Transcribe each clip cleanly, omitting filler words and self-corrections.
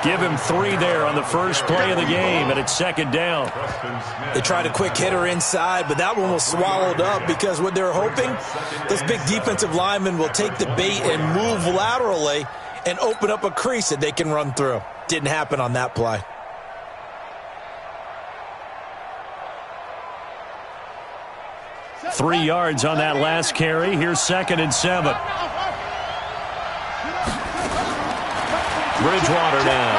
Give him 3 there on the first play of the game, and it's second down. They tried a quick hitter inside, but that one was swallowed up because what they're hoping, those big defensive linemen will take the bait and move laterally and open up a crease that they can run through. Didn't happen on that play. Three yards on that last carry. Here's 2nd and 7. Bridgewater now.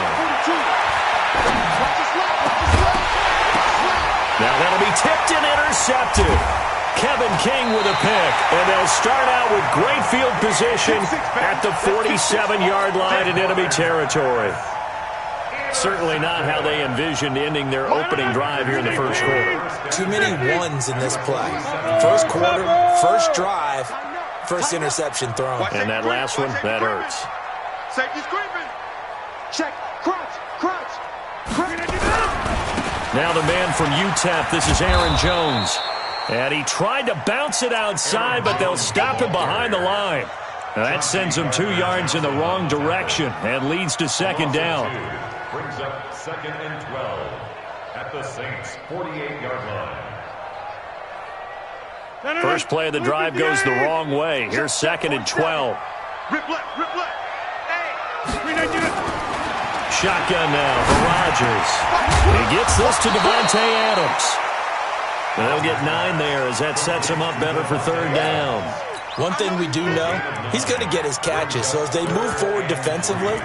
Now that'll be tipped and intercepted. Kevin King with a pick. And they'll start out with great field position at the 47-yard line in enemy territory. Certainly not how they envisioned ending their opening drive here in the first quarter. Too many ones in this play. First quarter, first drive, first interception thrown. And that last one, that hurts. Safety screaming. Check. Crunch. Now the man from UTEP, this is Aaron Jones. And he tried to bounce it outside, but they'll stop him behind the line. Now that sends him 2 yards in the wrong direction and leads to second down. Brings up 2nd and 12 at the Saints' 48-yard line. First play of the drive goes the wrong way. Here's 2nd and 12. Rip left. Hey. Shotgun now for Rodgers. He gets this to Devontae Adams. They'll get 9 there as that sets him up better for third down. One thing we do know, he's going to get his catches. So as they move forward defensively,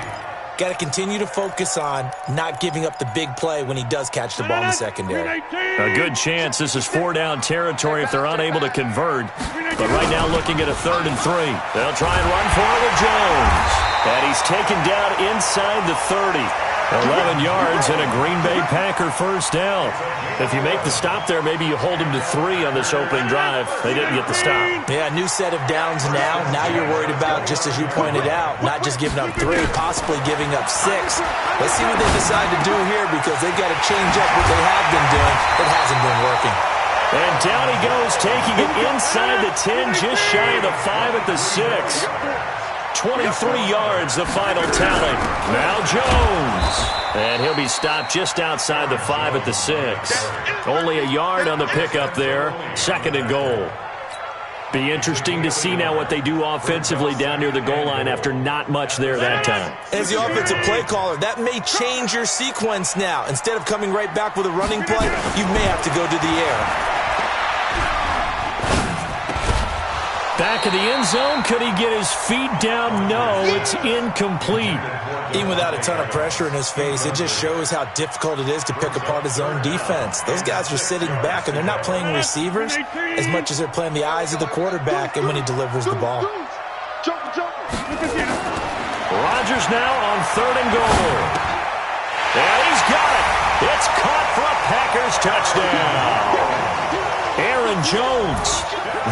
got to continue to focus on not giving up the big play when he does catch the ball in the secondary. A good chance this is 4-down territory if they're unable to convert. But right now looking at a 3rd and 3. They'll try and run for it with Jones. And he's taken down inside the 30. 11 yards and a Green Bay Packer first down. If you make the stop there, maybe you hold them to 3 on this opening drive. They didn't get the stop. Yeah, new set of downs now. Now you're worried about, just as you pointed out, not just giving up 3, possibly giving up 6. Let's see what they decide to do here because they've got to change up what they have been doing. It hasn't been working. And down he goes, taking it inside the 10, just shy of the 5 at the 6. 23 yards, the final tally. Now Jones. And he'll be stopped just outside the 5 at the 6. Only a yard on the pickup there. 2nd and goal. Be interesting to see now what they do offensively down near the goal line after not much there that time. As the offensive play caller, that may change your sequence now. Instead of coming right back with a running play, you may have to go to the air. Back of the end zone. Could he get his feet down? No, it's incomplete. Even without a ton of pressure in his face, it just shows how difficult it is to pick apart his own defense. Those guys are sitting back, and they're not playing receivers as much as they're playing the eyes of the quarterback and when he delivers the ball. Rodgers now on 3rd and goal. And he's got it. It's caught for a Packers touchdown. Aaron Jones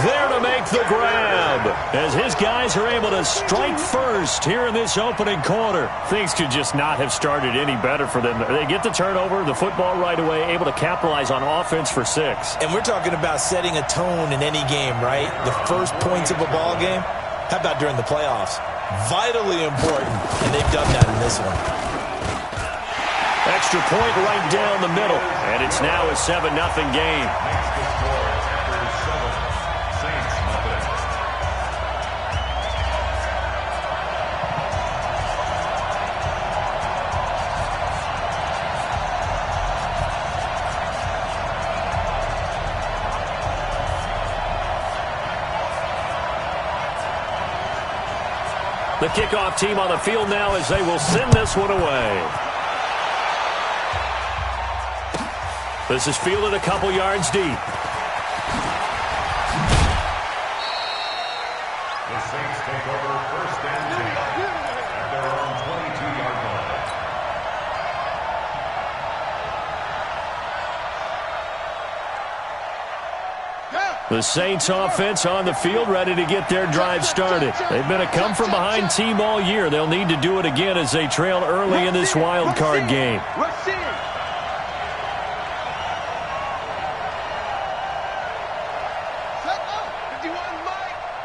there to make the grab as his guys are able to strike first here in this opening quarter. Things could just not have started any better for them. They get the turnover, the football right away, able to capitalize on offense for 6. And we're talking about setting a tone in any game, right? The first points of a ball game. How about during the playoffs? Vitally important, and they've done that in this one. Extra point right down the middle, and it's now a 7-0 game. The kickoff team on the field now as they will send this one away. This is fielded a couple yards deep. The Saints take over 1st and 10 at their own 22-yard line. The Saints offense on the field ready to get their drive started. They've been a come-from-behind team all year. They'll need to do it again as they trail early in this wild card game.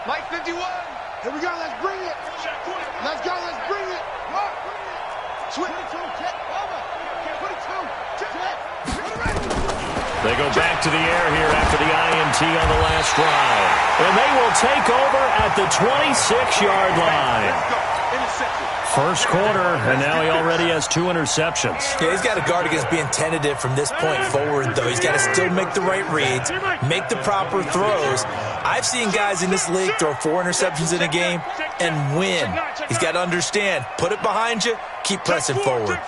Mike 51. Here we go. Let's bring it. Let's go. Let's bring it. They go back to the air here after the INT on the last drive. And they will take over at the 26-yard line. First quarter, and now he already has 2 interceptions. Yeah, he's got to guard against being tentative from this point forward, though. He's got to still make the right reads, make the proper throws. I've seen guys in this league throw 4 interceptions in a game and win. He's got to understand, put it behind you, keep pressing forward.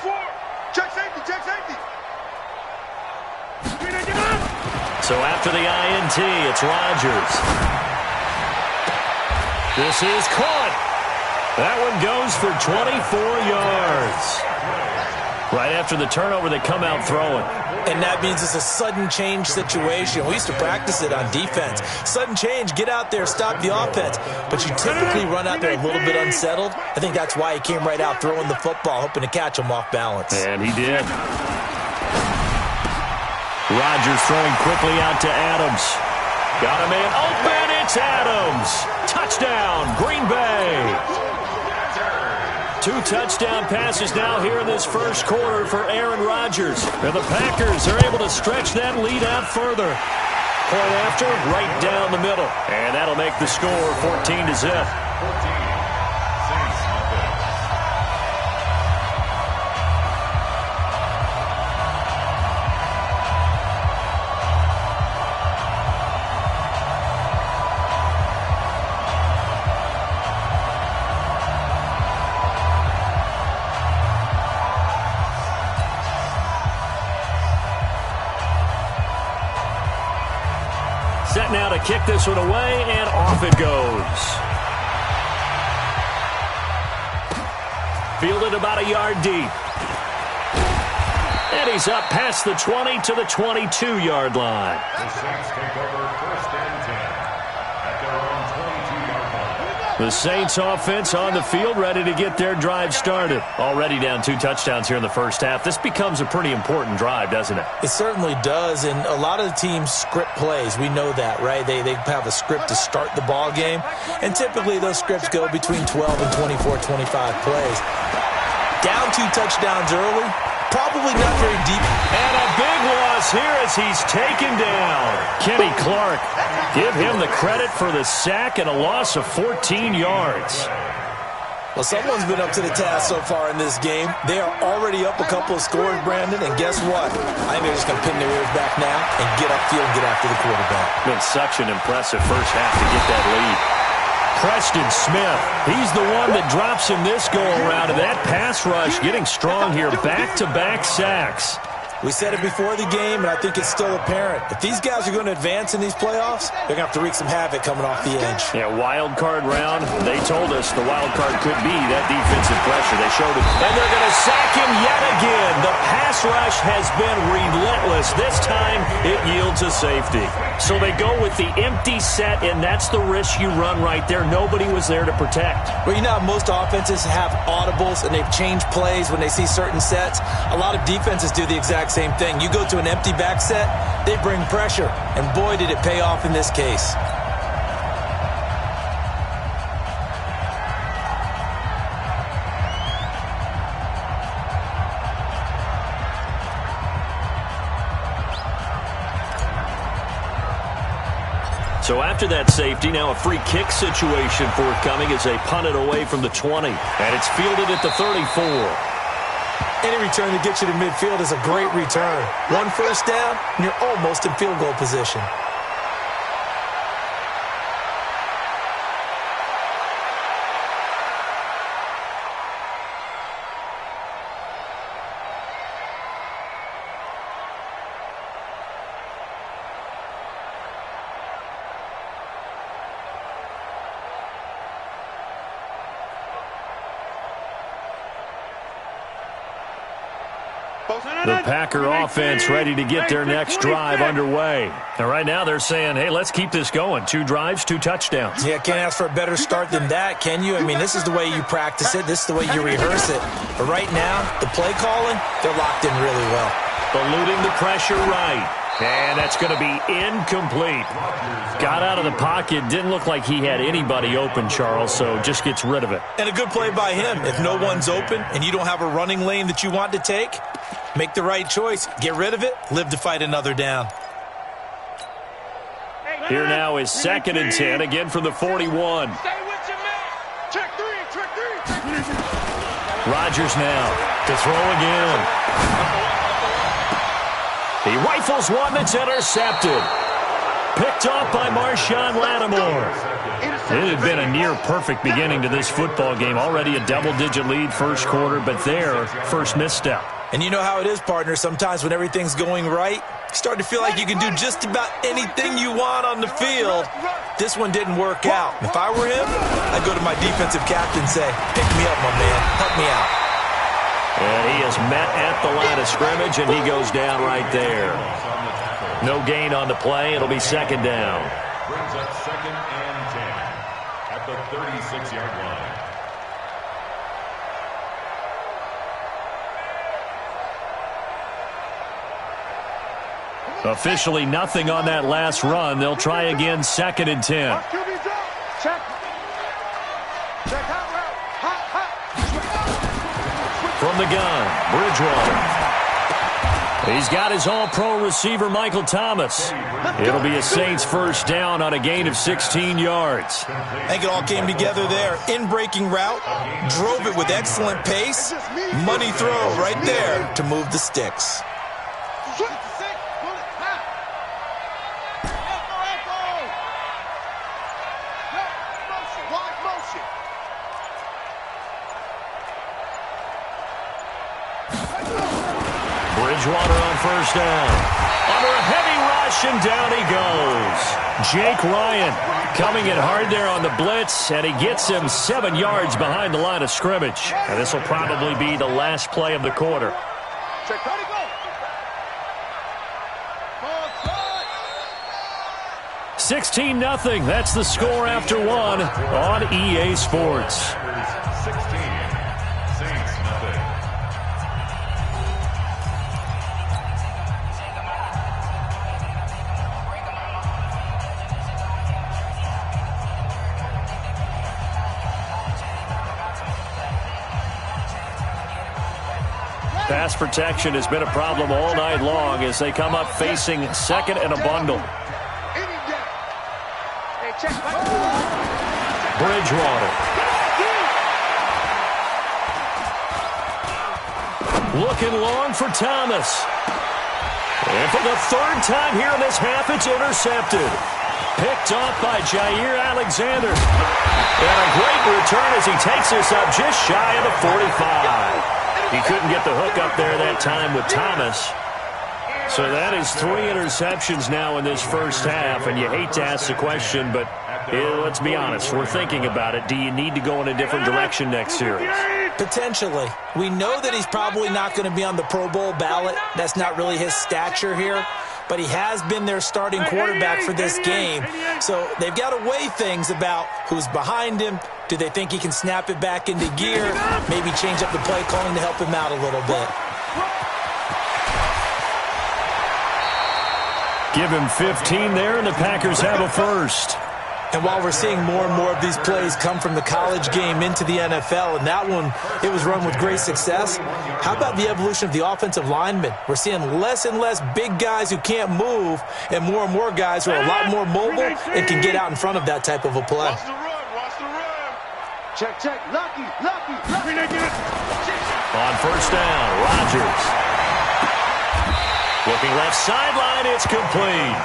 Check safety, check safety. So after the INT, it's Rodgers. This is caught. That one goes for 24 yards. Right after the turnover, they come out throwing. And that means it's a sudden change situation. We used to practice it on defense. Sudden change, get out there, stop the offense. But you typically run out there a little bit unsettled. I think that's why he came right out throwing the football, hoping to catch him off balance. And he did. Rodgers throwing quickly out to Adams. Got a man open, it's Adams. Touchdown, Green Bay. 2 touchdown passes now here in this first quarter for Aaron Rodgers. And the Packers are able to stretch that lead out further. Point after, right down the middle. And that'll make the score 14-0. Set now to kick this one away, and off it goes. Fielded about a yard deep. And he's up past the 20 to the 22-yard line. The Saints take over 1st and 10 at their own 22-yard line. The Saints offense on the field, ready to get their drive started. Already down 2 touchdowns here in the first half. This becomes a pretty important drive, doesn't it? It certainly does, and a lot of the teams script plays. We know that, right? They have a script to start the ball game, and typically those scripts go between 12 and 24, 25 plays. Down 2 touchdowns early, probably not very deep. And a big loss here as he's taken down. Kenny Clark, give him the credit for the sack and a loss of 14 yards. Well, someone's been up to the task so far in this game. They are already up a couple of scores, Brandon, and guess what? I think they're just going to pin their ears back now and get upfield and get after the quarterback. Been such an impressive first half to get that lead. Preston Smith, he's the one that drops him this go-around, and that pass rush getting strong here, back-to-back sacks. We said it before the game, and I think it's still apparent. If these guys are going to advance in these playoffs, they're going to have to wreak some havoc coming off the edge. Yeah, wild card round. They told us the wild card could be that defensive pressure. They showed it. And they're going to sack him yet again. The pass rush has been relentless. This time, it yields a safety. So they go with the empty set, and that's the risk you run right there. Nobody was there to protect. Well, you know how most offenses have audibles, and they've changed plays when they see certain sets. A lot of defenses do the exact same thing. You go to an empty back set, they bring pressure, and boy, did it pay off in this case. So after that safety, now a free kick situation forthcoming as they punt it away from the 20. And it's fielded at the 34. Any return to get you to midfield is a great return. 1 first down, and you're almost in field goal position. The Packer offense ready to get their next drive underway. And right now they're saying, hey, let's keep this going. 2 drives, 2 touchdowns. Yeah, can't ask for a better start than that, can you? I mean, this is the way you practice it. This is the way you rehearse it. But right now, the play calling, they're locked in really well. Eluding the pressure right. And that's going to be incomplete. Got out of the pocket. Didn't look like he had anybody open, Charles, so just gets rid of it. And a good play by him. If no one's open and you don't have a running lane that you want to take, make the right choice. Get rid of it. Live to fight another down. Here now is 2nd and 10, again from the 41. Rodgers now to throw again. He rifles one that's intercepted. Picked off by Marshawn Lattimore. It had been a near-perfect beginning to this football game. Already a double-digit lead first quarter, but their first misstep. And you know how it is, partner. Sometimes when everything's going right, you start to feel like you can do just about anything you want on the field. This one didn't work out. If I were him, I'd go to my defensive captain and say, pick me up, my man. Help me out. And he is met at the line of scrimmage, and he goes down right there. No gain on the play. It'll be 2nd down. Brings up 2nd and 10 at the 36-yard line. Officially nothing on that last run. They'll try again, 2nd and 10. From the gun, Bridgewater. He's got his all-pro receiver, Michael Thomas. It'll be a Saints first down on a gain of 16 yards. I think it all came together there. In-breaking route, drove it with excellent pace. Money throw right there to move the sticks. Bridgewater on first down. Under a heavy rush, and down he goes. Jake Ryan coming in hard there on the blitz, and he gets him 7 yards behind the line of scrimmage. And this will probably be the last play of the quarter. 16-0. That's the score after one on EA Sports. 16, Saints nothing. Pass protection has been a problem all night long as they come up facing 2nd and a bundle. Bridgewater. Looking long for Thomas. And for the 3rd time here in this half, it's intercepted. Picked off by Jair Alexander. And a great return as he takes this up just shy of the 45. He couldn't get the hook up there that time with Thomas. So that is 3 interceptions now in this first half, and you hate to ask the question, but let's be honest, we're thinking about it. Do you need to go in a different direction next series? Potentially. We know that he's probably not going to be on the Pro Bowl ballot. That's not really his stature here, but he has been their starting quarterback for this game. So they've got to weigh things about who's behind him. Do they think he can snap it back into gear? Maybe change up the play calling to help him out a little bit. Give him 15 there, and the Packers have a first. And while we're seeing more and more of these plays come from the college game into the NFL, and that one, it was run with great success, how about the evolution of the offensive linemen? We're seeing less and less big guys who can't move and more guys who are a lot more mobile and can get out in front of that type of a play. Watch the run. Check. Lucky. On first down, Rodgers. Looking left sideline, it's complete.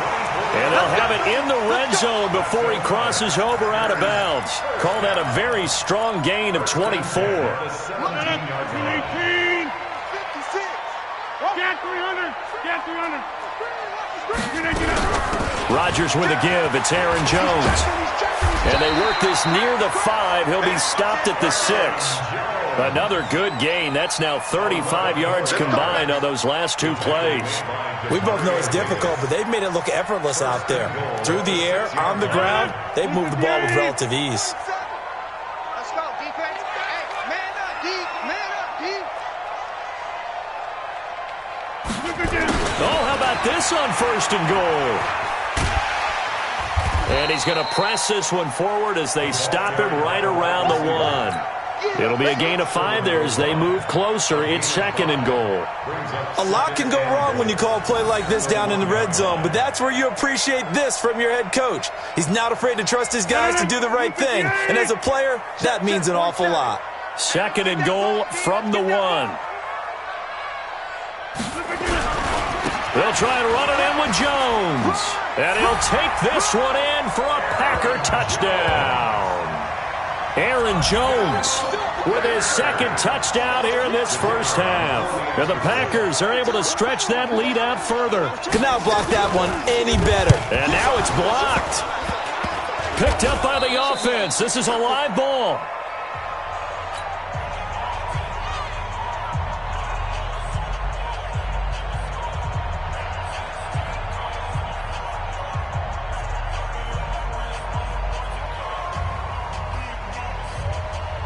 And they'll have it in the red zone before he crosses over out of bounds. Call that a very strong gain of 24. Rodgers with a give. It's Aaron Jones. And they work this near the 5. He'll be stopped at the 6. Another good gain. That's now 35 yards combined on those last 2 plays. We both know it's difficult, but they've made it look effortless out there. Through the air, on the ground, they've moved the ball with relative ease. Let's go, defense. Hey, man up, D. Oh, how about about this on 1st and goal? And he's going to press this one forward as they stop him right around the 1. It'll be a gain of 5 there as they move closer. It's 2nd and goal. A lot can go wrong when you call a play like this down in the red zone, but that's where you appreciate this from your head coach. He's not afraid to trust his guys to do the right thing, and as a player, that means an awful lot. 2nd and goal from the 1. They'll try and run it in with Jones. And he'll take this one in for a Packer touchdown. Aaron Jones with his 2nd touchdown here in this first half. And the Packers are able to stretch that lead out further. Could not block that one any better. And now it's blocked. Picked up by the offense. This is a live ball.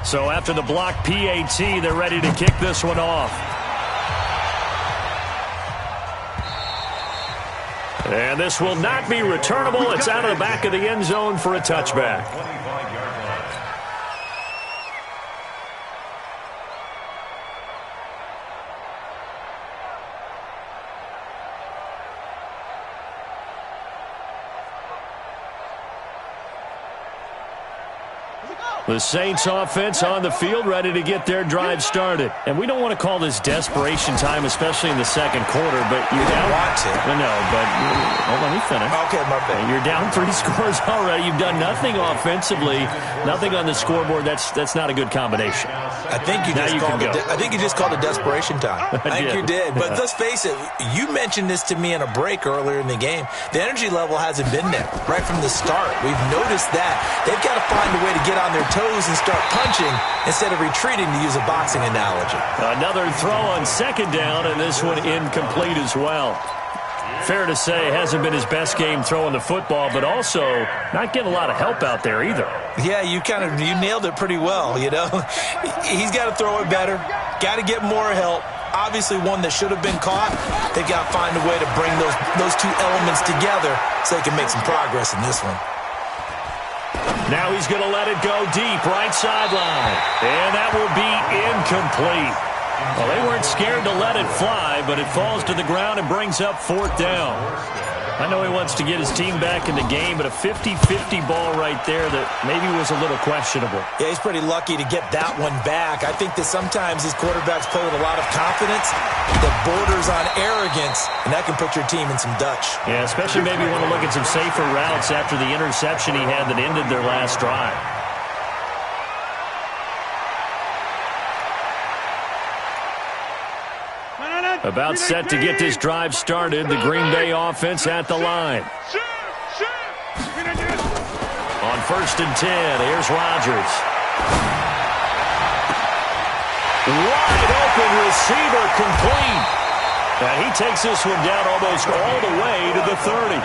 So after the block PAT, they're ready to kick this one off. And this will not be returnable. It's out of the back of the end zone for a touchback. The Saints offense on the field ready to get their drive started. And we don't want to call this desperation time, especially in the 2nd quarter, but you're down. Want to. No, but let me finish. Okay, my bad. You're down 3 scores already. You've done nothing offensively, nothing on the scoreboard. That's not a good combination. I think you just called it desperation time. I think you did. But let's face it, you mentioned this to me in a break earlier in the game. The energy level hasn't been there right from the start. We've noticed that. They've got to find a way to get on their toes and start punching instead of retreating, to use a boxing analogy. Another throw on 2nd down, and this one incomplete as well. Fair to say, hasn't been his best game throwing the football, but also not getting a lot of help out there either. Yeah, you nailed it pretty well, you know. He's got to throw it better, got to get more help. Obviously one that should have been caught. They've got to find a way to bring those two elements together so they can make some progress in this one. Now he's going to let it go deep, right sideline. And that will be incomplete. Well, they weren't scared to let it fly, but it falls to the ground and brings up 4th down. I know he wants to get his team back in the game, but a 50-50 ball right there that maybe was a little questionable. Yeah, he's pretty lucky to get that one back. I think that sometimes these quarterbacks play with a lot of confidence that borders on arrogance, and that can put your team in some Dutch. Yeah, especially maybe want to look at some safer routes after the interception he had that ended their last drive. About set to get this drive started. The Green Bay offense at the line. On 1st and 10, here's Rodgers. Wide open receiver complete. And he takes this one down almost all the way to the 30.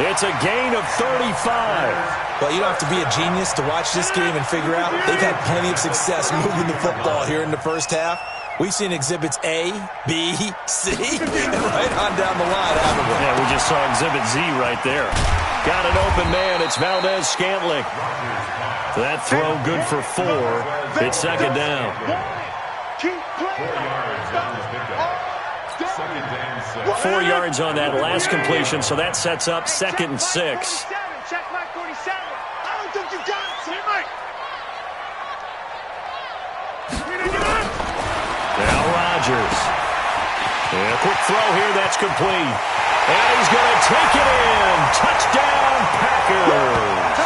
It's a gain of 35. Well, you don't have to be a genius to watch this game and figure out they've had plenty of success moving the football here in the first half. We've seen exhibits A, B, C, and right on down the line, haven't we? Yeah, we just saw exhibit Z right there. Got an open man. It's Valdez-Scantling. That throw good for 4. It's 2nd down. 4 yards on that last completion, so that sets up 2nd and 6. Check my 47. I don't think you got it. Now Rodgers. And a quick throw here, that's complete. And he's going to take it in. Touchdown, Packers.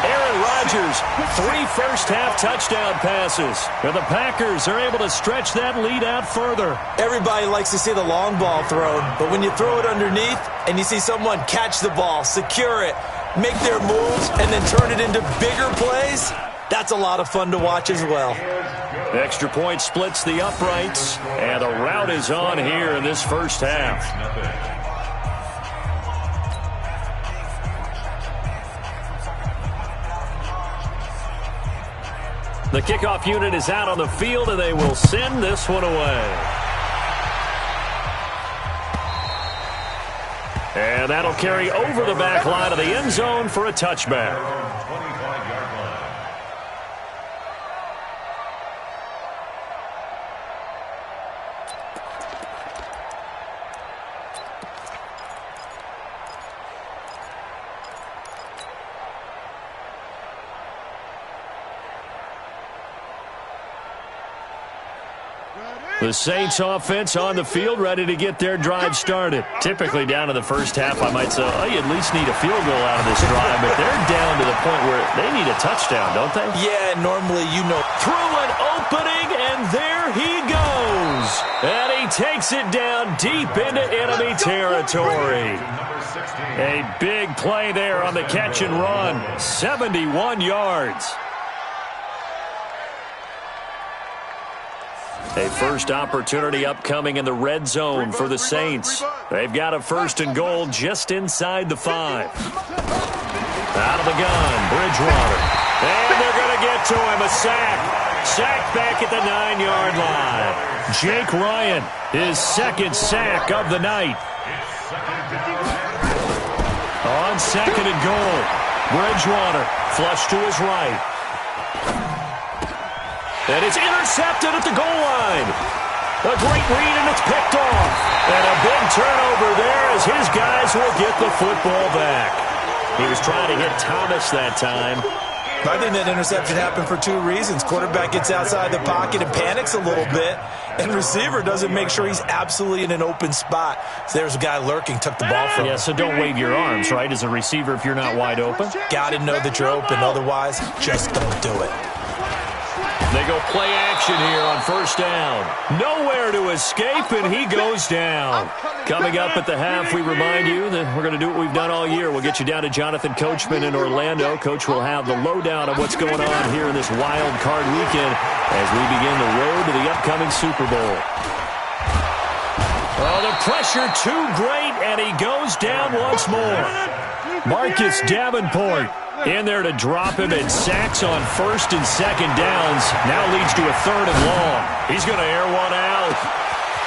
Aaron Rodgers, 3 first-half touchdown passes. And the Packers are able to stretch that lead out further. Everybody likes to see the long ball thrown, but when you throw it underneath and you see someone catch the ball, secure it, make their moves, and then turn it into bigger plays, that's a lot of fun to watch as well. The extra point splits the uprights, and the rout is on here in this first half. The kickoff unit is out on the field, and they will send this one away. And that'll carry over the back line of the end zone for a touchback. 25-yard line. The Saints offense on the field, ready to get their drive started. Typically down to the first half, I might say, oh, you at least need a field goal out of this drive, but they're down to the point where they need a touchdown, don't they? Yeah, normally, Through an opening, and there he goes. And he takes it down deep into enemy territory. A big play there on the catch and run. 71 yards. A first opportunity upcoming in the red zone for the Saints. They've got a first and goal just inside the 5. Out of the gun, Bridgewater. And they're going to get to him, a sack. Sack back at the 9-yard line. Jake Ryan, his second sack of the night. On second and goal, Bridgewater flush to his right. And it's intercepted at the goal line. A great read, and it's picked off. And a big turnover there as his guys will get the football back. He was trying to hit Thomas that time. I think that interception happened for 2 reasons. Quarterback gets outside the pocket and panics a little bit, and receiver doesn't make sure he's absolutely in an open spot. So there's a guy lurking, took the ball from him. Yeah, so don't wave your arms, right, as a receiver if you're not wide open. Got to know that you're open. Otherwise, just don't do it. They go play action here on first down. Nowhere to escape, and he goes down. Coming up at the half, we remind you that we're going to do what we've done all year. We'll get you down to Jonathan Coachman in Orlando. Coach will have the lowdown of what's going on here in this wild card weekend as we begin the road to the upcoming Super Bowl. Oh, the pressure too great, and he goes down once more. Marcus Davenport in there to drop him, and sacks on first and second downs. Now leads to a third and long. He's going to air one out.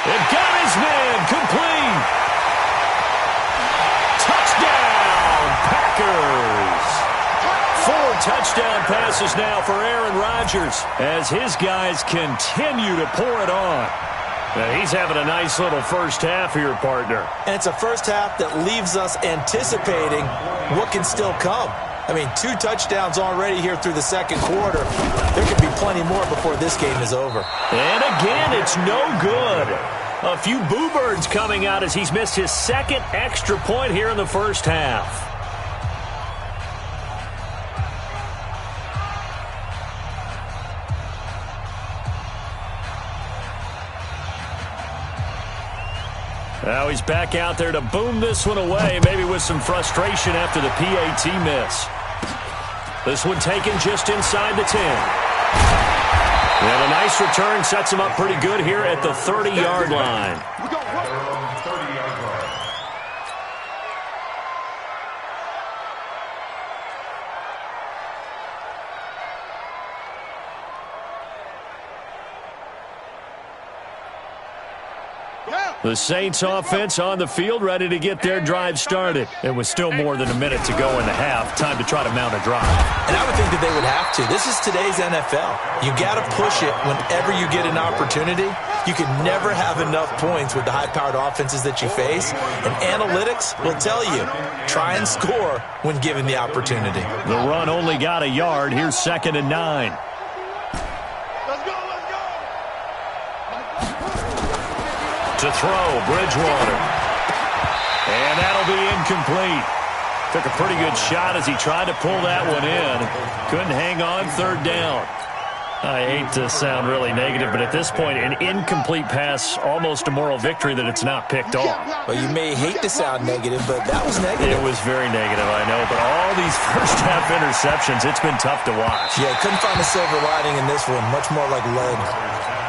And got his man complete. Touchdown, Packers. 4 touchdown passes now for Aaron Rodgers as his guys continue to pour it on. Now he's having a nice little first half here, partner. And it's a first half that leaves us anticipating what can still come. I mean, 2 touchdowns already here through the second quarter. There could be plenty more before this game is over. And again, it's no good. A few boo birds coming out as he's missed his second extra point here in the first half. Now he's back out there to boom this one away, maybe with some frustration after the PAT miss. This one taken just inside the 10. And a nice return sets him up pretty good here at the 30-yard line. The Saints offense on the field, ready to get their drive started. And with still more than a minute to go in the half, time to try to mount a drive. And I would think that they would have to. This is today's NFL. You got to push it whenever you get an opportunity. You can never have enough points with the high-powered offenses that you face. And analytics will tell you, try and score when given the opportunity. The run only got a yard. Here's 2nd and 9. To throw, Bridgewater. And that'll be incomplete. Took a pretty good shot as he tried to pull that one in. Couldn't hang on, 3rd down. I hate to sound really negative, but at this point, an incomplete pass, almost a moral victory that it's not picked off. Well, you may hate to sound negative, but that was negative. It was very negative, I know. But all these first-half interceptions, it's been tough to watch. Yeah, couldn't find a silver lining in this one. Much more like lead.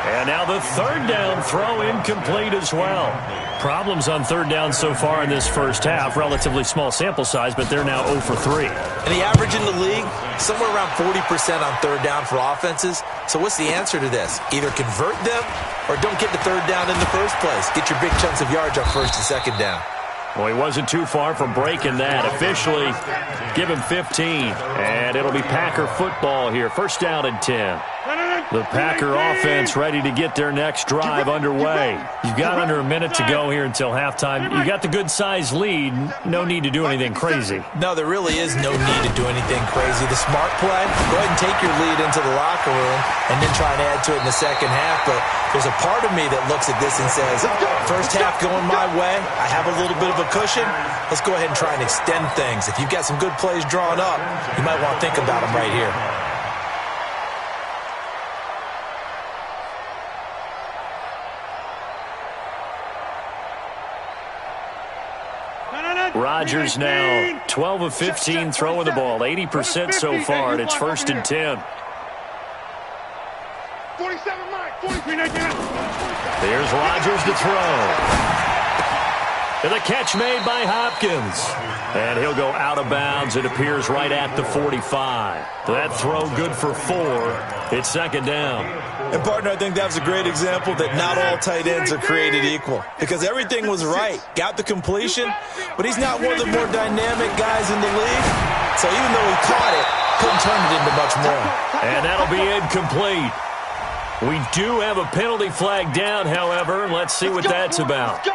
And now the 3rd down throw incomplete as well. Problems on 3rd down so far in this first half. Relatively small sample size, but they're now 0 for 3. And the average in the league, somewhere around 40% on 3rd down for offenses. So what's the answer to this? Either convert them or don't get the 3rd down in the first place. Get your big chunks of yards on 1st and 2nd down. Well, he wasn't too far from breaking that. Officially, give him 15. And it'll be Packer football here. First down and 10. The Packer offense ready to get their next drive underway. You've got under a minute to go here until halftime. You got the good-sized lead. No need to do anything crazy. No, there really is no need to do anything crazy. The smart play, go ahead and take your lead into the locker room and then try and add to it in the second half. But there's a part of me that looks at this and says, first half going my way, I have a little bit of a cushion. Let's go ahead and try and extend things. If you've got some good plays drawn up, you might want to think about them right here. Rodgers now 12 of 15 throwing the ball, 80% so far, and it's first and 10. 47 Mike, 43 again. Here's Rodgers to throw. And the catch made by Hopkins. And he'll go out of bounds. It appears right at the 45. That throw good for 4. It's second down. And, partner, I think that was a great example that not all tight ends are created equal. Because everything was right. Got the completion, but he's not one of the more dynamic guys in the league. So even though he caught it, couldn't turn it into much more. And that'll be incomplete. We do have a penalty flag down, however. Let's see what that's about.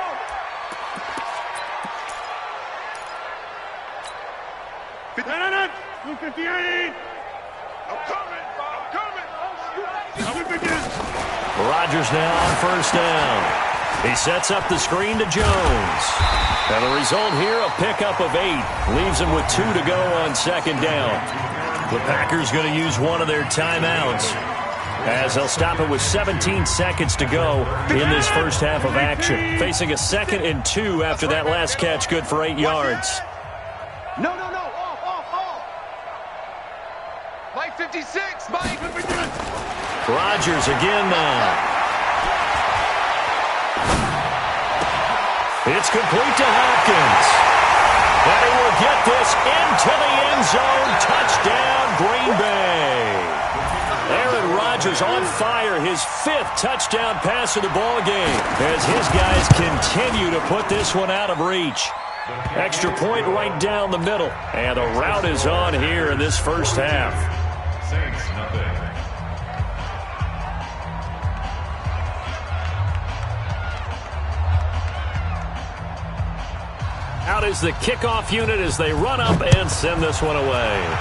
Rodgers now on first down. He sets up the screen to Jones. And the result here, a pickup of 8. Leaves him with 2 to go on second down. The Packers going to use one of their timeouts, as they'll stop it with 17 seconds to go in this first half of action. Facing a 2nd and 2 after that last catch, good for 8 yards. No. Off. Mike 56, Mike. Rodgers again now. It's complete to Hopkins. And he will get this into the end zone. Touchdown, Green Bay. Aaron Rodgers on fire, his 5th touchdown pass of the ball game, as his guys continue to put this one out of reach. Extra point right down the middle, and the route is on here in this first half. Saints, nothing. Out is the kickoff unit as they run up and send this one away.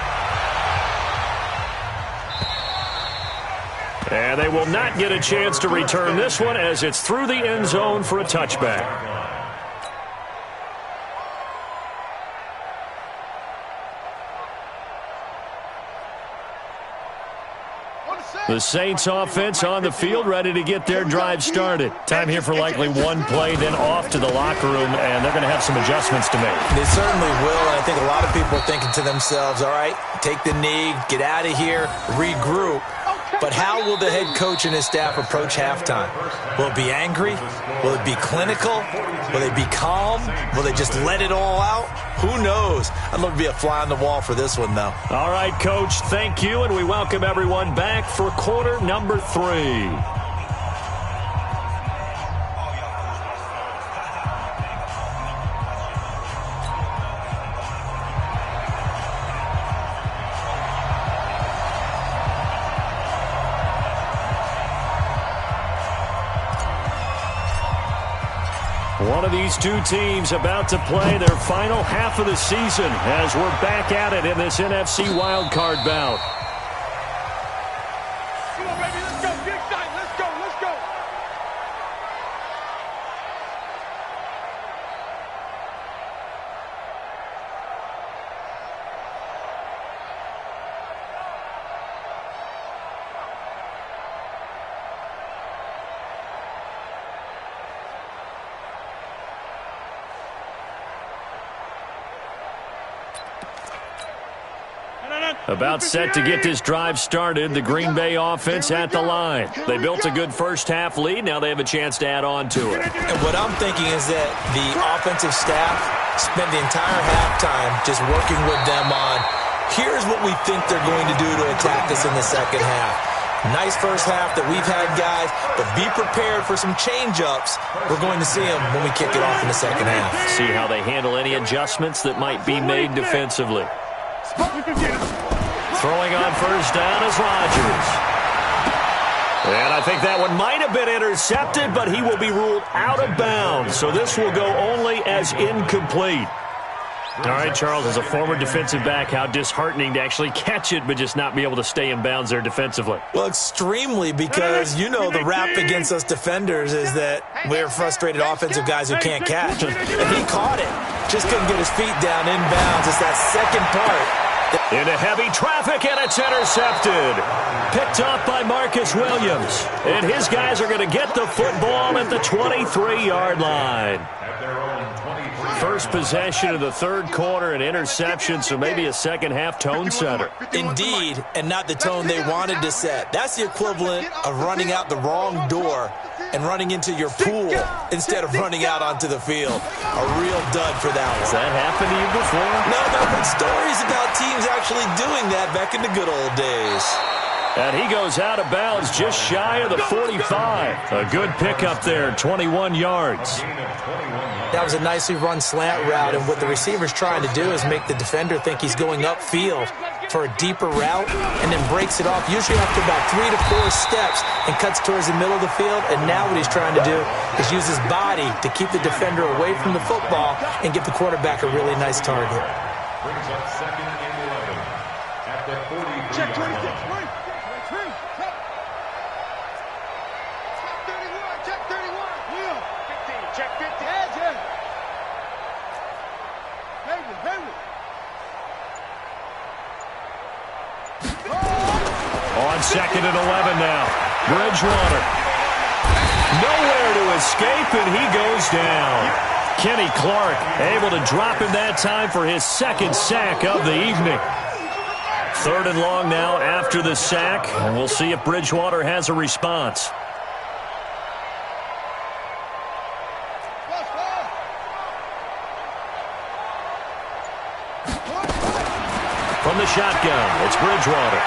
And they will not get a chance to return this one, as it's through the end zone for a touchback. The Saints offense on the field, ready to get their drive started. Time here for likely one play, then off to the locker room, and they're going to have some adjustments to make. They certainly will, and I think a lot of people are thinking to themselves, all right, take the knee, get out of here, regroup. But how will the head coach and his staff approach halftime? Will it be angry? Will it be clinical? Will they be calm? Will they just let it all out? Who knows? I'd love to be a fly on the wall for this one, though. All right, Coach, thank you, and we welcome everyone back for quarter number 3. One of these two teams about to play their final half of the season as we're back at it in this NFC wildcard bout. Come on, baby, let's go. Get excited. Let's go. About set to get this drive started, the Green Bay offense at the line. They built a good first half lead. Now they have a chance to add on to it. And what I'm thinking is that the offensive staff spent the entire halftime just working with them on, here's what we think they're going to do to attack us in the second half. Nice first half that we've had, guys, but be prepared for some change-ups. We're going to see them when we kick it off in the second half. See how they handle any adjustments that might be made defensively. Throwing on first down is Rodgers. And I think that one might have been intercepted, but he will be ruled out of bounds. So this will go only as incomplete. All right, Charles, as a former defensive back, how disheartening to actually catch it but just not be able to stay in bounds there defensively. Well, extremely, because you know the rap against us defenders is that we're frustrated offensive guys who can't catch. And he caught it. Just couldn't get his feet down in bounds. It's that second part. Into heavy traffic, and it's intercepted. Picked off by Marcus Williams. And his guys are going to get the football at the 23-yard line. First possession of the third quarter, an interception, so maybe a second-half tone setter. Indeed, and not the tone they wanted to set. That's the equivalent of running out the wrong door and running into your pool instead of running out onto the field. A real dud for that one. Has that happened to you before? No, but stories about teams actually doing that back in the good old days. And he goes out of bounds just shy of the 45. A good pickup there, 21 yards. That was a nicely run slant route, and what the receiver's trying to do is make the defender think he's going upfield for a deeper route and then breaks it off, usually after about 3 to 4 steps, and cuts towards the middle of the field. And now what he's trying to do is use his body to keep the defender away from the football and give the quarterback a really nice target. Brings up second and 11 at the 43. Check 26. Check 31. Yeah. 15. Check 15. On second and 11 now. Bridgewater. Nowhere to escape, and he goes down. Kenny Clark able to drop him that time for his second sack of the evening. Third and long now after the sack, and we'll see if Bridgewater has a response. From the shotgun, it's Bridgewater.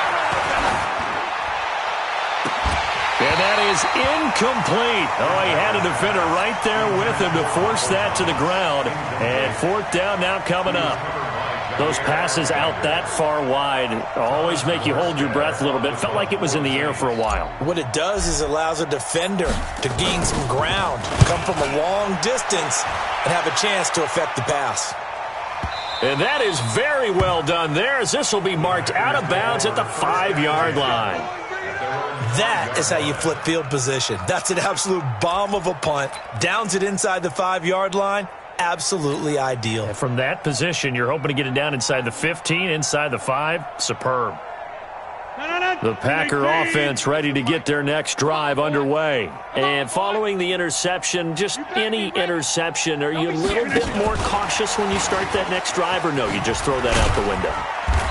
And that is incomplete. Oh, he had a defender right there with him to force that to the ground. And fourth down now coming up. Those passes out that far wide always make you hold your breath a little bit. Felt like it was in the air for a while. What it does is allows a defender to gain some ground, come from a long distance, and have a chance to affect the pass. And that is very well done there, as this will be marked out of bounds at the 5-yard line. That is how you flip field position. That's an absolute bomb of a punt. Downs it inside the 5-yard line. Absolutely ideal. And from that position, you're hoping to get it down inside the 15, inside the 5. Superb. The Packer offense ready to get their next drive underway. And following the interception, just any interception, are you a little bit more cautious when you start that next drive, or no, you just throw that out the window?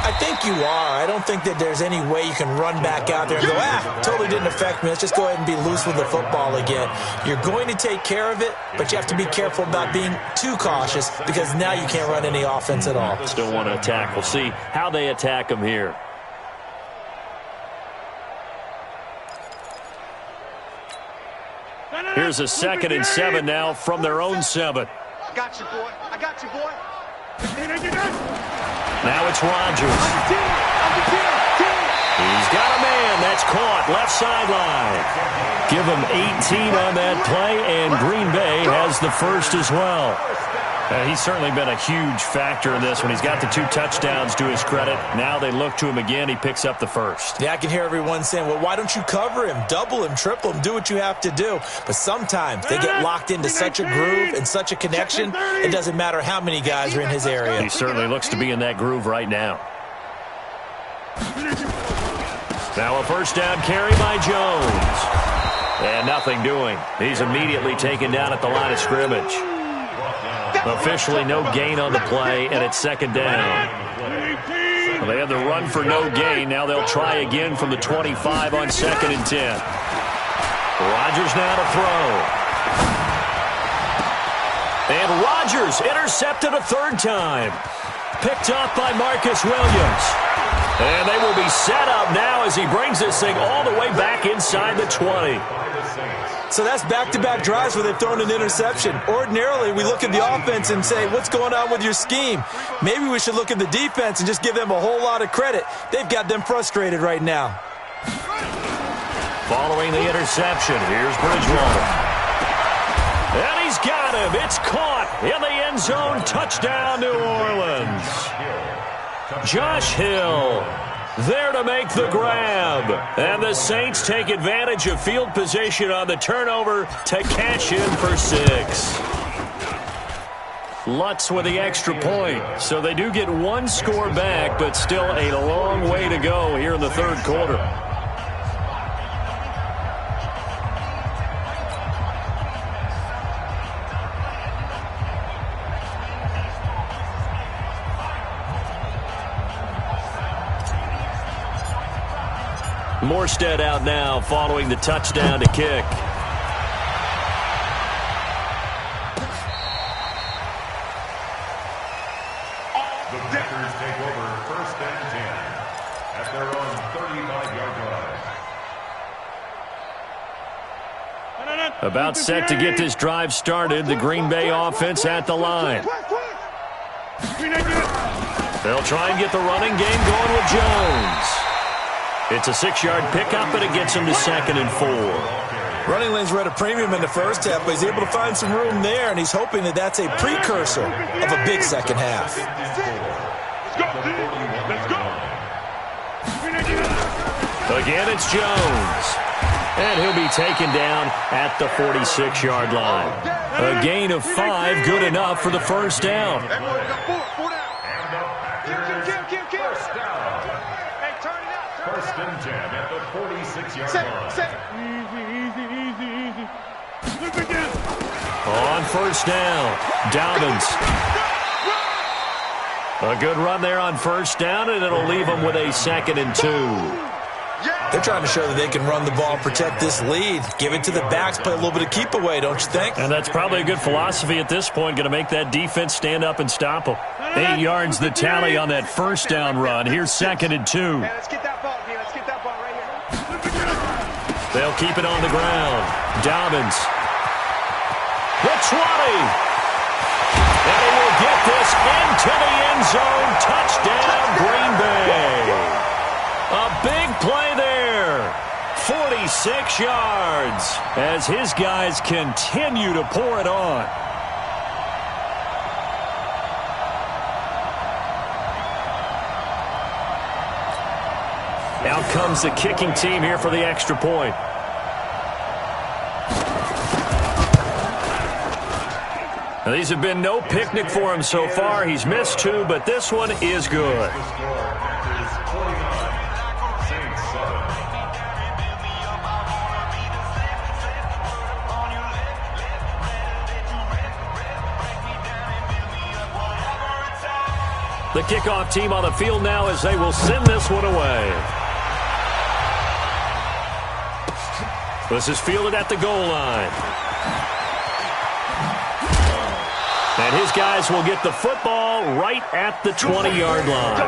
I think you are. I don't think that there's any way you can run back out there and go, totally didn't affect me. Let's just go ahead and be loose with the football again. You're going to take care of it, but you have to be careful about being too cautious because now you can't run any offense at all. Still want to attack. We'll see how they attack them here. Here's a 2nd and 7 now from their own 7. I got you, boy. I got you, boy. Now it's Rodgers. He's got a man. That's caught. Left sideline. Give him 18 on that play, and Green Bay has the first as well. He's certainly been a huge factor in this one. He's got the 2 touchdowns to his credit. Now they look to him again. He picks up the first. Yeah, I can hear everyone saying, well, why don't you cover him, double him, triple him, do what you have to do. But sometimes they get locked into such a groove and such a connection, it doesn't matter how many guys are in his area. He certainly looks to be in that groove right now. Now a first down carry by Jones. And nothing doing. He's immediately taken down at the line of scrimmage. Officially no gain on the play, and it's 2nd down. Well, they had the run for no gain. Now they'll try again from the 25 on 2nd and 10. Rodgers now to throw. And Rodgers intercepted a 3rd time. Picked off by Marcus Williams. And they will be set up now as he brings this thing all the way back inside the 20. So that's back-to-back drives where they've thrown an interception. Ordinarily, we look at the offense and say, what's going on with your scheme? Maybe we should look at the defense and just give them a whole lot of credit. They've got them frustrated right now. Following the interception, here's Bridgewater. And he's got him. It's caught in the end zone. Touchdown, New Orleans. Josh Hill there to make the grab. And the Saints take advantage of field position on the turnover to cash in for 6. Lutz with the extra point. So they do get one score back, but still a long way to go here in the third quarter. Morstead out now following the touchdown to kick. The Packers take over 1st and 10 at their own 35-yard line. About set to get this drive started. The Green Bay offense at the line. They'll try and get the running game going with Jones. It's a 6-yard pickup, but it gets him to 2nd and 4. Running lanes were at a premium in the first half, but he's able to find some room there, and he's hoping that that's a precursor of a big second half. Again, it's Jones. And he'll be taken down at the 46-yard line. A gain of 5, good enough for the first down. First and 10 at the 46-yard line. On first down, Dobbins. A good run there on first down, and it'll leave them with a 2nd and 2. They're trying to show that they can run the ball, protect this lead, give it to the backs, play a little bit of keep away, don't you think? And that's probably a good philosophy at this point, going to make that defense stand up and stop them. 8 yards the tally on that first down run. Here's 2nd and 2. Hey, let's get that ball, man. Let's get that ball right here. They'll keep it on the ground. Dobbins. The 20. And he will get this into the end zone. Touchdown, Green Bay. A big play there. 46 yards as his guys continue to pour it on. Out comes the kicking team here for the extra point. Now, these have been no picnic for him so far. He's missed 2, but this one is good. The kickoff team on the field now as they will send this one away. This is fielded at the goal line. And his guys will get the football right at the 20-yard line.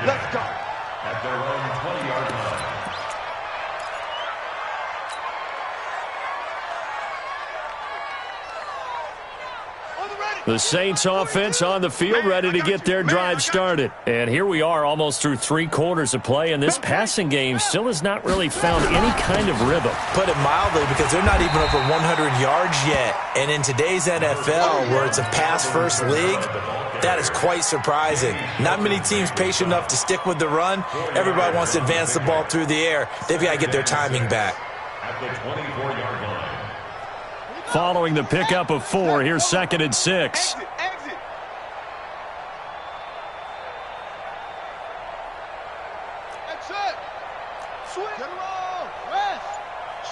Let's go. At their own 20-yard line. The Saints offense on the field ready to get their drive started. And here we are almost through 3 quarters of play, and this passing game still has not really found any kind of rhythm. Put it mildly, because they're not even over 100 yards yet. And in today's NFL, where it's a pass-first league, that is quite surprising. Not many teams patient enough to stick with the run. Everybody wants to advance the ball through the air. They've got to get their timing back. At the 24-yard line. Following the pickup of 4, here's 2nd and 6. Exit. That's it. Swing. Get around. Rest.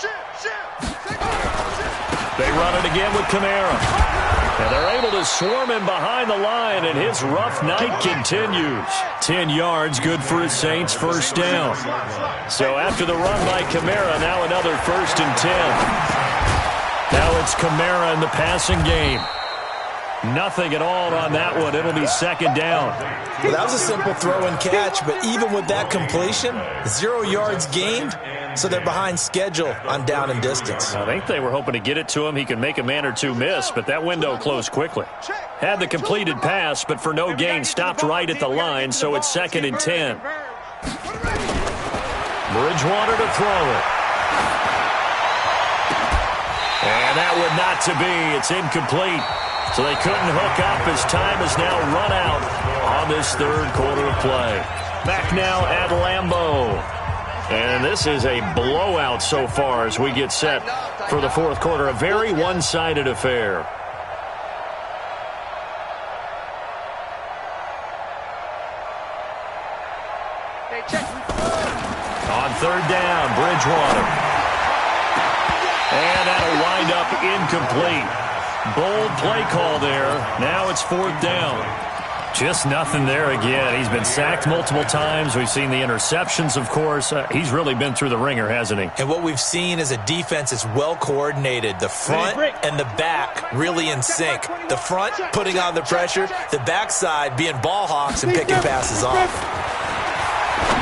Shift. They run it again with Kamara. And they're able to swarm him behind the line, and his rough night continues. 10 yards, good for his Saints, first down. So after the run by Kamara, now another 1st and 10. Now it's Kamara in the passing game. Nothing at all on that one. It'll be second down. Well, that was a simple throw and catch, but even with that completion, 0 yards gained, so they're behind schedule on down and distance. I think they were hoping to get it to him. He could make a man or two miss, but that window closed quickly. Had the completed pass, but for no gain, stopped right at the line, so it's 2nd and 10. Bridgewater to throw it. And that would not to be. It's incomplete. So they couldn't hook up as time is now run out on this third quarter of play. Back now at Lambeau. And this is a blowout so far as we get set for the fourth quarter. A very one-sided affair. On third down, Bridgewater. And that'll wind up incomplete. Bold play call there. Now it's 4th down. Just nothing there again. He's been sacked multiple times. We've seen the interceptions, of course. He's really been through the ringer, hasn't he? And what we've seen is a defense that's well coordinated. The front and the back really in sync. The front putting on the pressure. The backside being ball hawks and picking passes off.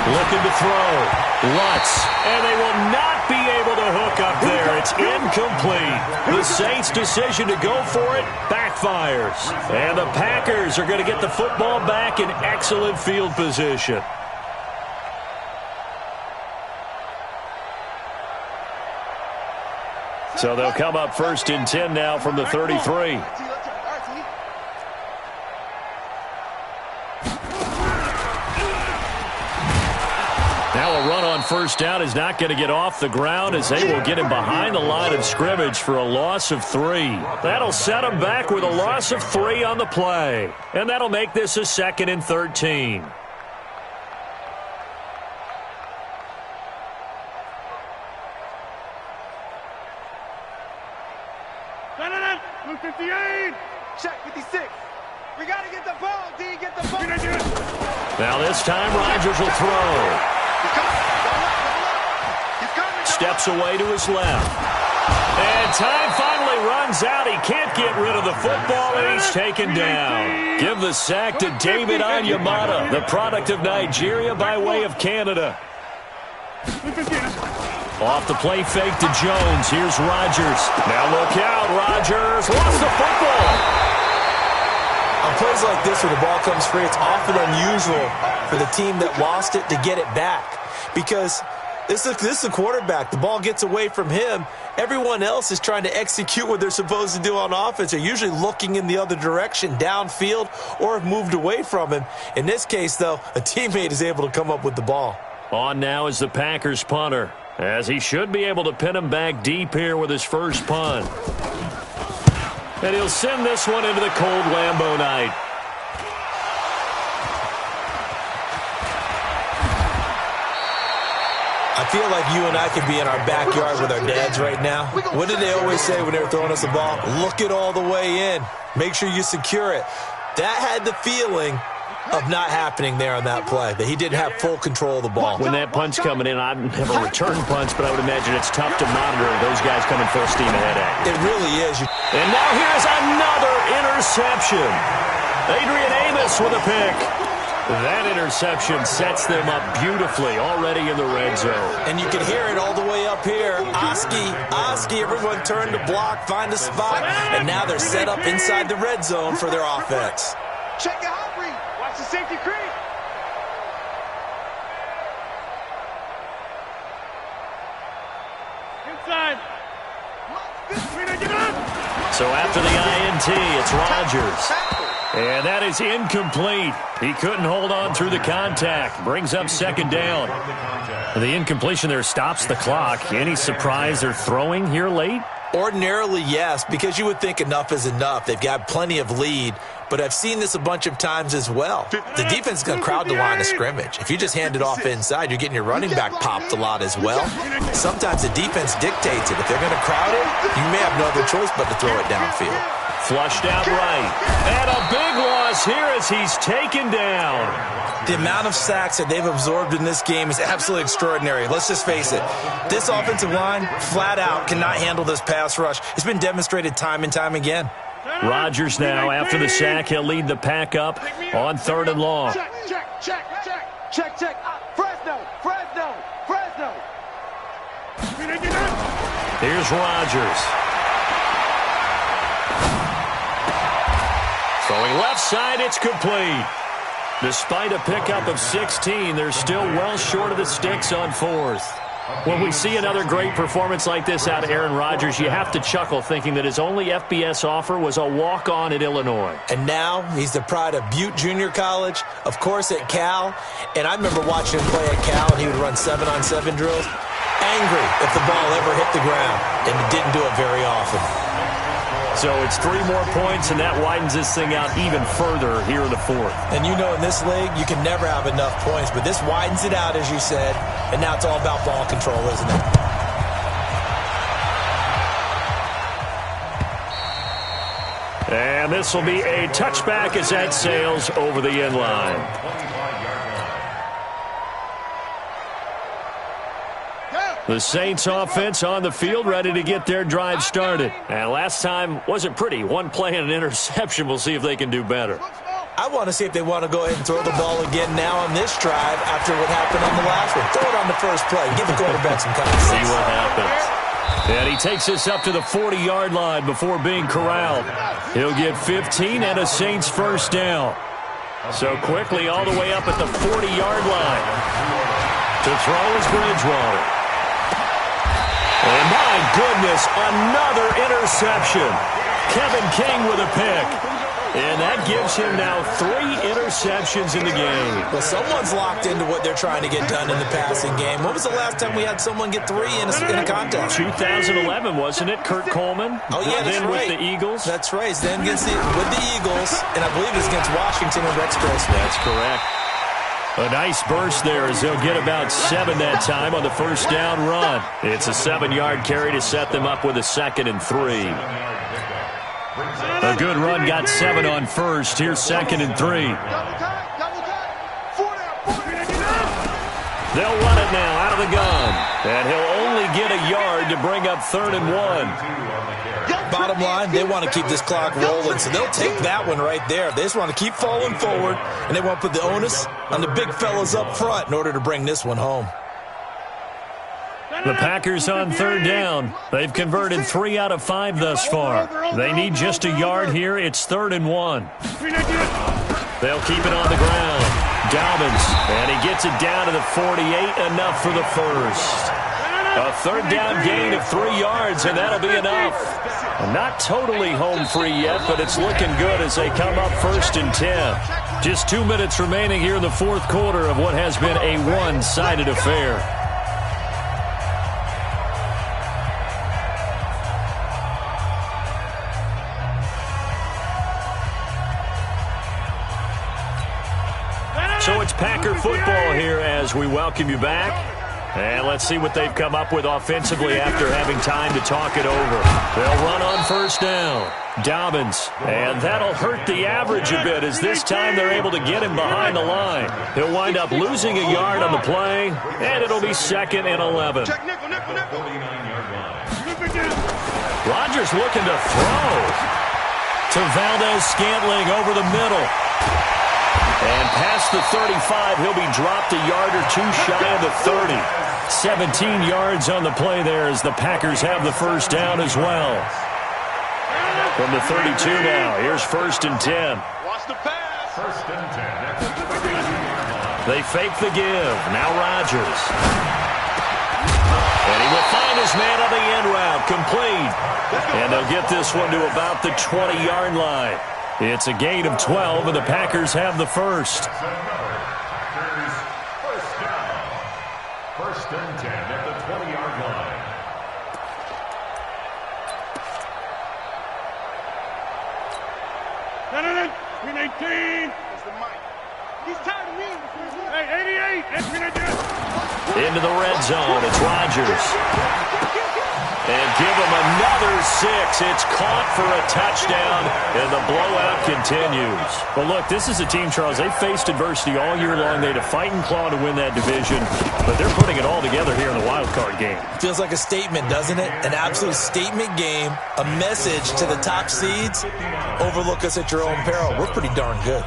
Looking to throw. Lutz. And they will not be able to hook up there. It's incomplete. The Saints' decision to go for it backfires. And the Packers are going to get the football back in excellent field position. So they'll come up 1st and 10 now from the 33. Now a run on 1st down is not going to get off the ground as they will get him behind the line of scrimmage for a loss of 3. That'll set him back with a loss of 3 on the play. And that'll make this a 2nd and 13. Check 56. We got to get the ball, D. Get the ball. Now this time Rodgers will throw. Steps away to his left. And time finally runs out. He can't get rid of the football, and he's taken down. Give the sack to David Onyemata, the product of Nigeria by way of Canada. Off the play fake to Jones. Here's Rodgers. Now look out. Rodgers lost the football. On plays like this where the ball comes free, it's often unusual for the team that lost it to get it back. Because this is the quarterback. The ball gets away from him. Everyone else is trying to execute what they're supposed to do on offense. They're usually looking in the other direction, downfield, or have moved away from him. In this case, though, a teammate is able to come up with the ball. On now is the Packers punter, as he should be able to pin him back deep here with his first punt. And he'll send this one into the cold Lambeau night. I feel like you and I could be in our backyard with our dads right now. What did they always say when they were throwing us the ball? Look it all the way in. Make sure you secure it. That had the feeling of not happening there on that play, that he didn't have full control of the ball. When that punt's coming in, I've never returned punts, but I would imagine it's tough to monitor those guys coming full steam ahead at you. It really is. And now here's another interception. Adrian Amos with a pick. That interception sets them up beautifully already in the red zone. And you can hear it all the way up here. Oski, everyone turn to block, find a spot, and now they're set up inside the red zone for their offense. Check your hot read. Watch the safety creep. Inside. So after the INT, it's Rodgers. And that is incomplete. He couldn't hold on through the contact. Brings up second down. The incompletion there stops the clock. Any surprise they're throwing here late? Ordinarily, yes, because you would think enough is enough. They've got plenty of lead, but I've seen this a bunch of times as well. The defense is going to crowd the line of scrimmage. If you just hand it off inside, you're getting your running back popped a lot as well. Sometimes the defense dictates it. If they're going to crowd it, you may have no other choice but to throw it downfield. Flushed out right. And a big loss here as he's taken down. The amount of sacks that they've absorbed in this game is absolutely extraordinary. Let's just face it. This offensive line, flat out, cannot handle this pass rush. It's been demonstrated time and time again. Rodgers now, after the sack, he'll lead the pack up on 3rd and long. Check. Fresno. Here's Rodgers. Throwing left side, it's complete. Despite a pickup of 16, they're still well short of the sticks on 4th. When we see another great performance like this out of Aaron Rodgers, you have to chuckle thinking that his only FBS offer was a walk-on at Illinois. And now he's the pride of Butte Junior College, of course at Cal. And I remember watching him play at Cal, and he would run 7-on-7 drills. Angry if the ball ever hit the ground, and he didn't do it very often. So it's 3 more points, and that widens this thing out even further here in the 4th. And you know in this league, you can never have enough points, but this widens it out, as you said, and now it's all about ball control, isn't it? And this will be a touchback as that sails over the end line. The Saints offense on the field, ready to get their drive started. And last time wasn't pretty. 1 play and an interception. We'll see if they can do better. I want to see if they want to go ahead and throw the ball again now on this drive after what happened on the last one. Throw it on the first play. Give the quarterback some confidence. See what happens. And he takes us up to the 40-yard line before being corralled. He'll get 15 and a Saints first down. So quickly all the way up at the 40-yard line. To throw is Bridgewater. And my goodness, another interception. Kevin King with a pick. And that gives him now 3 interceptions in the game. Well, someone's locked into what they're trying to get done in the passing game. When was the last time we had someone get 3 in a contest? 2011, wasn't it? Kurt Coleman? Oh, yeah, that's then right. with the Eagles? That's right. Then with the Eagles, and I believe it's against Washington and Rex Grossman. That's correct. A nice burst there as they'll get about 7 that time on the first down run. It's a 7-yard carry to set them up with a 2nd and 3. A good run got 7 on first. Here's 2nd and 3. They'll run it now out of the gun. And he'll only get a yard to bring up 3rd and 1. Bottom line, they want to keep this clock rolling, so they'll take that one right there. They just want to keep falling forward, and they want to put the onus on the big fellas up front in order to bring this one home. The Packers on 3rd down. They've converted 3 out of 5 thus far. They need just a yard here. It's 3rd and 1. They'll keep it on the ground. Dobbins, and he gets it down to the 48, enough for the first. A 3rd down gain of 3 yards, and that'll be enough. Not totally home free yet, but it's looking good as they come up 1st and 10. Just 2 minutes remaining here in the 4th quarter of what has been a one-sided affair. So it's Packer football here as we welcome you back. And let's see what they've come up with offensively after having time to talk it over. They'll run on 1st down. Dobbins. And that'll hurt the average a bit as this time they're able to get him behind the line. He'll wind up losing a yard on the play, and it'll be 2nd and 11. Rodgers looking to throw to Valdez-Scantling over the middle. And past the 35, he'll be dropped a yard or 2 shy of the 30. 17 yards on the play there as the Packers have the first down as well. From the 32 now, here's 1st and 10. Watch the pass. 1st and 10. They fake the give. Now Rodgers. And he will find his man on the end route, complete. And they'll get this one to about the 20-yard line. It's a gain of 12, and the Packers have the first. Packers first down. 1st and 10 at the 20-yard line. Green 18. That's the mic. He's tired of me. Hey, 88. Into the red zone. It's Rodgers. And give him another 6. It's caught for a touchdown, and the blowout continues. Well, look, this is a team, Charles. They faced adversity all year long. They had to fight and claw to win that division, but they're putting it all together here in the wild card game. Feels like a statement, doesn't it? An absolute statement game, a message to the top seeds. Overlook us at your own peril. We're pretty darn good.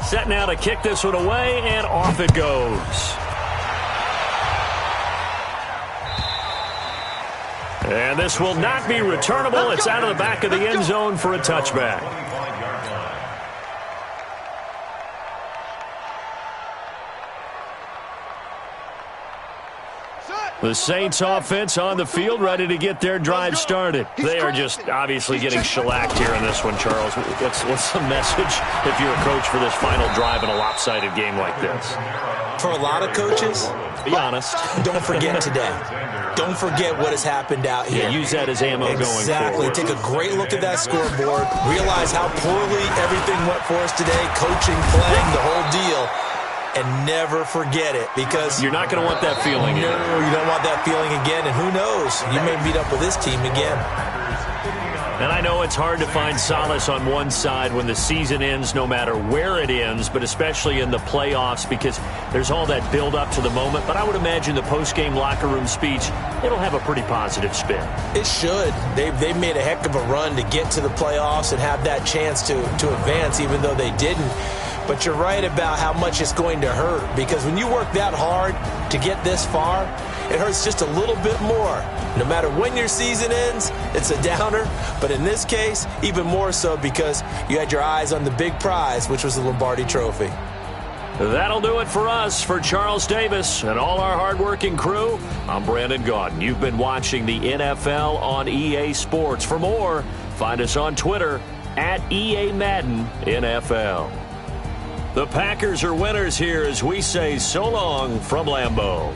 Set now to kick this one away, and off it goes. And this will not be returnable. It's out of the back of the end zone for a touchback. The Saints offense on the field, ready to get their drive started. They are just obviously getting shellacked here in this one, Charles. What's the message if you're a coach for this final drive in a lopsided game like this? For a lot of coaches, be honest. Don't forget today. Don't forget what has happened out here. Yeah, use that as ammo going forward. Exactly. Take a great look at that scoreboard. Realize how poorly everything went for us today. Coaching, playing, the whole deal. And never forget it, because you're not going to want that feeling again. No, you don't want that feeling again. And who knows? You may meet up with this team again. And I know it's hard to find solace on one side when the season ends, no matter where it ends, but especially in the playoffs, because there's all that build up to the moment. But I would imagine the post-game locker room speech, it'll have a pretty positive spin. It should. They've made a heck of a run to get to the playoffs and have that chance to advance, even though they didn't. But you're right about how much it's going to hurt, because when you work that hard to get this far, it hurts just a little bit more. No matter when your season ends, it's a downer. But in this case, even more so, because you had your eyes on the big prize, which was the Lombardi Trophy. That'll do it for us. For Charles Davis and all our hardworking crew, I'm Brandon Gaudin. You've been watching the NFL on EA Sports. For more, find us on Twitter at EA Madden NFL. The Packers are winners here as we say so long from Lambeau.